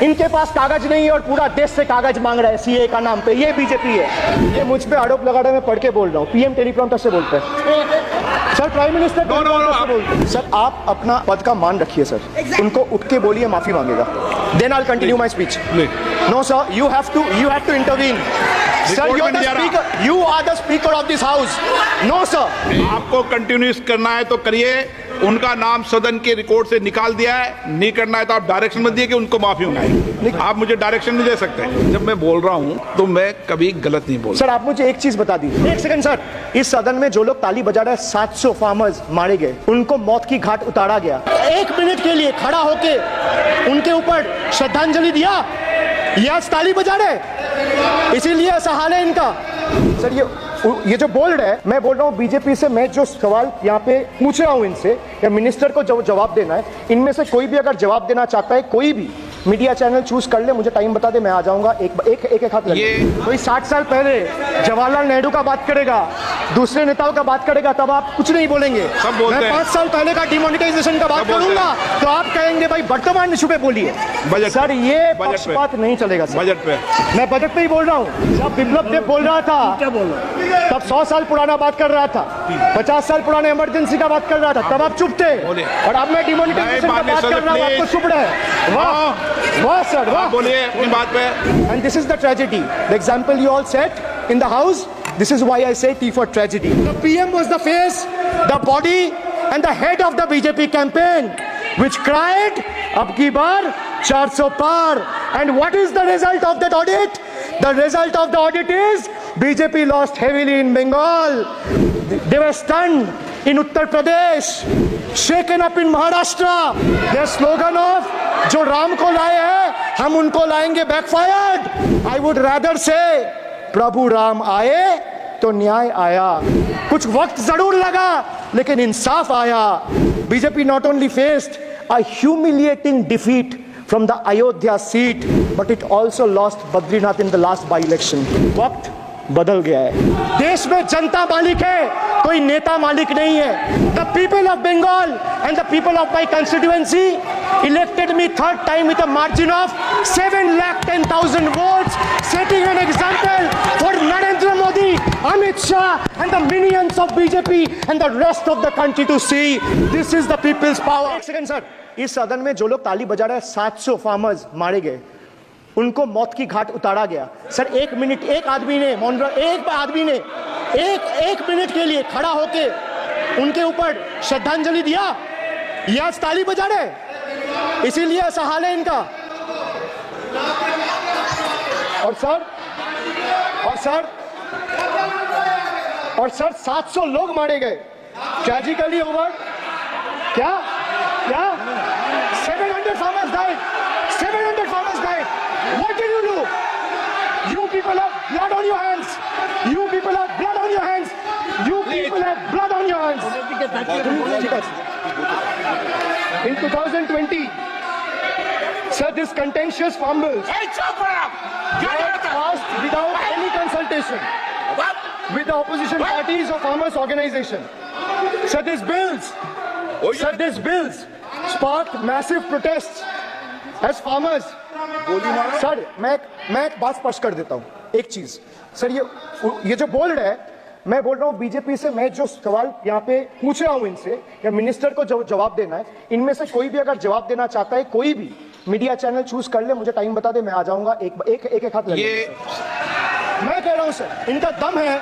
इनके पास कागज नहीं है और पूरा देश से कागज मांग रहा है सीए का नाम पे। ये बीजेपी है। ये मुझ पे आरोप लगा रहा है, मैं पढ़ के बोल रहा हूँ। पीएम टेलीप्रॉम्प्टर से बोलते हैं सर, प्राइम मिनिस्टर से बोलते हैं सर। आप अपना पद का मान रखिए सर। उनको उठ के बोलिए माफी मांगेगा, then I will continue my speech. No sir, you have to intervene sir. You are the speaker of this house. No sir, आपको कंटिन्यूस करना है तो करिए। उनका नाम सदन के रिकॉर्ड से निकाल दिया है। नहीं करना है तो आप डायरेक्शन मत दिए कि उनको माफी मंगाए। आप मुझे डायरेक्शन नहीं दे सकते। जब मैं बोल रहा हूं तो मैं कभी गलत नहीं बोल। सर आप मुझे एक चीज बता दीजिए, एक सेकंड सर। इस सदन में जो लोग ताली बजा रहे हैं, 700 फार्मर्स मारे गए, उनको मौत की घाट उतारा गया। 1 मिनट के लिए खड़ा होके उनके ऊपर श्रद्धांजलि दिया, ये आज ताली बजा रहे, इसीलिए ऐसा हाल है इनका। सर ये जो बोल रहे हैं, मैं बोल रहा हूँ बीजेपी से, मैं जो सवाल यहाँ पे पूछ रहा हूँ इनसे, या मिनिस्टर को जो जवाब देना है, इनमें से कोई भी अगर जवाब देना चाहता है, कोई भी मीडिया चैनल चूज कर ले, मुझे टाइम बता दे, मैं आ जाऊंगा। एक हाथ ले। कोई 60 साल पहले जवाहरलाल नेहरू का बात करेगा, दूसरे नेताओं का बात करेगा, तब आप कुछ नहीं बोलेंगे। मैं 5 साल पहले का डिमोनेटाइजेशन का बात करूंगा तो आप कहेंगे भाई वर्तमान इशू पे बोलिए। सर ये पक्षपात नहीं चलेगा सर। बजट पे मैं बजट पे ही बोल रहा हूँ। जब बिप्लब देव बोल रहा था तब 100 साल पुराना बात कर रहा था, 50 साल पुराने इमरजेंसी का बात कर रहा था, तब आप चुप थे। और अब मैं डिमोनेटाइजेशन का बात कर रहा हूँ, आपको चुप रहे। वाह वाह सर, वाह। बोलिए अपनी बात पे। And this is the tragedy. The example you all set in the house. This is why I say T for tragedy. The PM was the face, the body, and the head of the BJP campaign, which cried, "Ab ki baar 400 par." And what is the result of that audit? The result of the audit is BJP lost heavily in Bengal. They were stunned in Uttar Pradesh, shaken up in Maharashtra. Their slogan of जो राम को लाए हैं हम उनको लाएंगे backfired. I would rather से प्रभु राम आए तो न्याय आया। कुछ वक्त जरूर लगा लेकिन इंसाफ आया। BJP not only faced a humiliating defeat from the Ayodhya seat, but it also lost Badrinath in the last by-election. वक्त बदल गया है। देश में जनता मालिक है, कोई नेता मालिक नहीं है। The people of Bengal and the people of my constituency elected me 3rd time with a margin of 7,10,000 votes, setting an example for Narendra Modi, Amit Shah, and the minions of BJP and the rest of the country to see. This is the people's power. एक second sir, इस सदन में जो लोग ताली बजा रहे हैं, 700 फार्मर्स मारे गए, उनको मौत की घाट उतारा गया। सर 1 मिनट, एक आदमी ने एक मिनट के लिए खड़ा होके उनके ऊपर श्रद्धांजलि दिया, ये आज ताली बजा रहे, इसीलिए ऐसा हाल है इनका। और सर 700 लोग मारे गए, ट्रेजिकली ओवर। क्या 700 farmers died. 700 farmers died. What did you do? You people have blood on your hands. You people have blood on your hands. You people have blood on your hands. In 2020, sir, this contentious farm bills passed without any consultation with the opposition parties or farmers organization. Sir, these bills sparked massive protests as farmers. Sir मैं एक बात स्पष्ट कर देता हूँ, एक चीज sir, ये जो बोल रहे हैं, मैं बोल रहा हूँ बीजेपी से, मैं जो सवाल यहाँ पे पूछ रहा हूँ इनसे, या मिनिस्टर को जो जवाब देना है, इनमें से कोई भी अगर जवाब देना चाहता है, कोई भी मीडिया चैनल चूज कर ले, मुझे टाइम बता दे, मैं आ जाऊंगा। एक हाथ ले। मैं कह रहा हूँ सर, इनका दम है,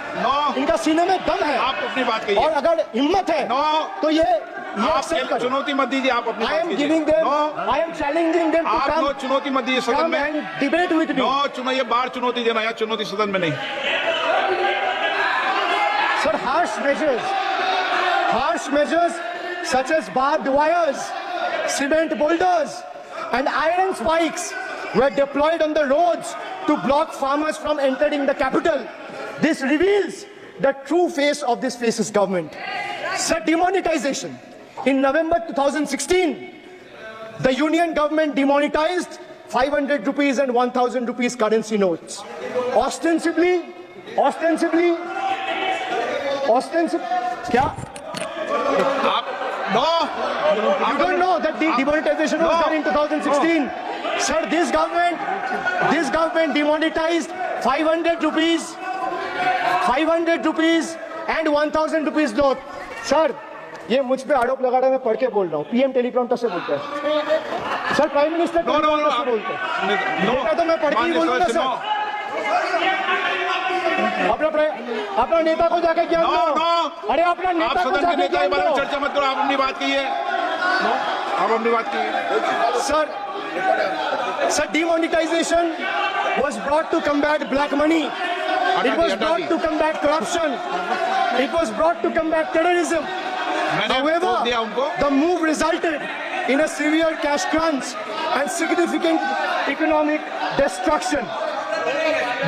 इनका सीने में दम है, आप अपनी बात कहिए। और अगर हिम्मत है तो ये आप चुनौती मत दीजिए, आप अपनी बात कीजिए। I am challenging them to come. आप चुनौती मत दीजिए सदन में। and debate with me. ये बाहर चुनौती देना, या चुनौती सदन में नहीं। Sir, harsh measures such as barbed wires, cement boulders, and iron spikes were deployed on the roads to block farmers from entering the capital. This reveals the true face of this fascist government. Sir, demonetization. In November 2016, the union government demonetized 500 rupees and 1000 rupees currency notes. Ostensibly, क्या? You don't know that the demonetization was done in 2016. Sir, this government demonetized 500 rupees and 1000 rupees note. Sir, ये मुझ पे आरोप लगा रहा है, मैं पढ़ के बोल रहा हूँ. पीएम टेलीप्रॉम्प्टर से बोलते हैं. सर, प्राइम मिनिस्टर टेलीप्रॉम्प्टर से बोलते हैं. बेटा तो मैं पढ़ के ही बोलूंगा सर. अपना नेता को जाके ज्ञान दो. अरे अपना आप नेता को सदन के जाके नेता के ज्ञान बारे में दो. चर्चा मत करो. आप अपनी बात कीजिए. आप अपनी बात कीजिए. Sir, demonetization was brought to combat black money. It was brought to combat corruption. It was brought to combat terrorism. मैंने However, बोल दिया उनको. the move resulted in a severe cash crunch and significant economic destruction.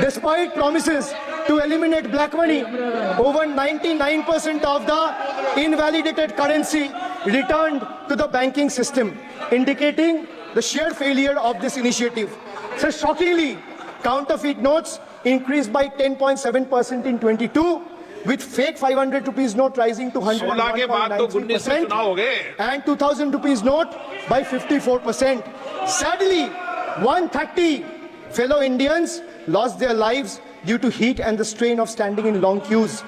Despite promises to eliminate black money, over 99% of the invalidated currency returned to the banking system, indicating the sheer failure of this initiative. So shockingly, counterfeit notes increased by 10.7% in 22, with fake 500 rupees note rising to 16 के बाद तो 19 में चुनाव हो गए. and 2000 rupees note by 54%. Sadly, 130 fellow Indians lost their lives due to heat and the strain of standing in long queues,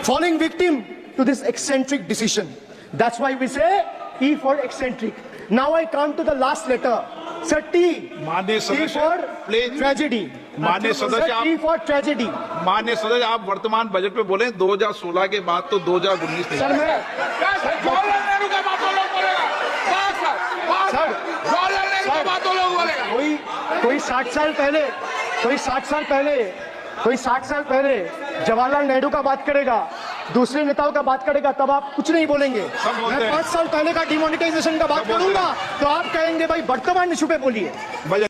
falling victim to this eccentric decision. That's why we say E for eccentric. Now I come to the last letter. Sir, T. माननीय T सदस्य, for please. tragedy. माननीय Sir, सदस्य, T for tragedy. माननीय सदस्य, आप वर्तमान budget पे बोले 2016 के बाद तो 2019 नहीं. सर मैं जवाहरलाल नेहरू का बातों लोग बोलेगा. सर जवाहरलाल नेहरू का बातों लोग बोलेगा. कोई 60 साल पहले जवाहरलाल नेहरू का बात करेगा, दूसरे नेताओं का बात करेगा, तब आप कुछ नहीं बोलेंगे. बोलते मैं हैं. 5 साल पहले का डिमोनेटाइजेशन का बात सब बोलते हैं. करूंगा तो आप कहेंगे भाई वर्तमान इशू पे बोलिए. बजट